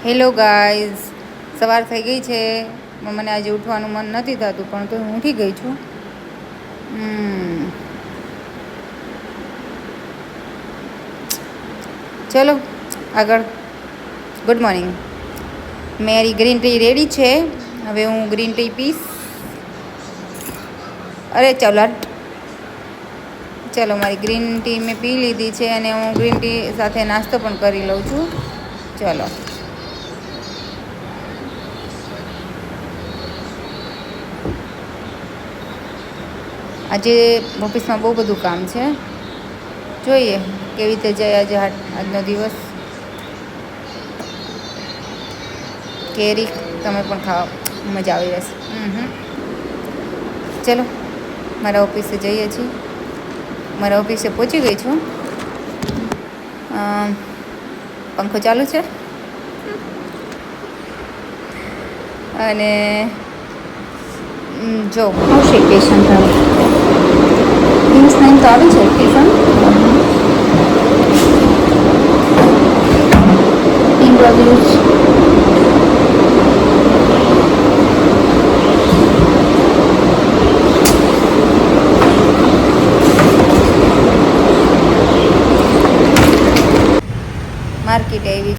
Hello guys, સવાર થઈ ગઈ છે. મને આજે ઉઠવાનું મન નથી થતું, પણ તો હું ઉઠી ગઈ છું. ચલો આગળ. Good morning. મારી ગ્રીન ટી રેડી છે. હવે હું ગ્રીન ટી પીશ. અરે ચલો ચલો, મારી ગ્રીન ટી મેં પી લીધી છે અને હું ગ્રીન ટી સાથે નાસ્તો પણ કરી લઉં છું. ચલો. આજે ઓફિસમાં બહુ બધું કામ છે. જોઈએ કેવી રીતે જાય આજે આજનો દિવસ. કેરી તમે પણ ખાઓ, મજા આવી જશે. ચલો મારા ઓફિસે જઈએ છીએ. મારા ઓફિસે પહોંચી ગઈ છું. પંખો ચાલુ છે અને જો આવશે પેશન્ટ હવે દિવસ નાઈન તો આવી છે પેશન્ટ ઇન્ટરવ્યૂઝ